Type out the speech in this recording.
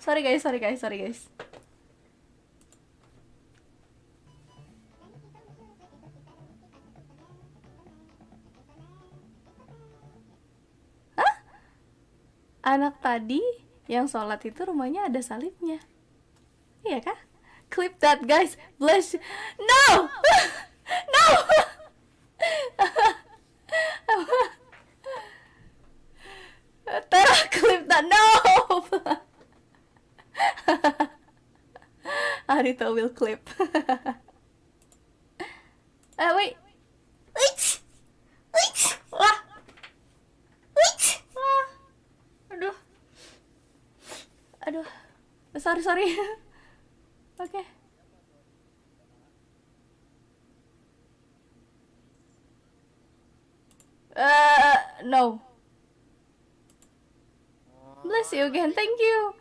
sorry guys. Hah? Anak tadi yang sholat itu rumahnya ada salibnya. Iya kah? Clip that guys. Bless. No. No. Tara, clip that. No. Arito will clip. Wait. Wait. Wah. Wait. Wah. Aduh. Aduh. Sorry. Oke. No. Bless you again. Thank you.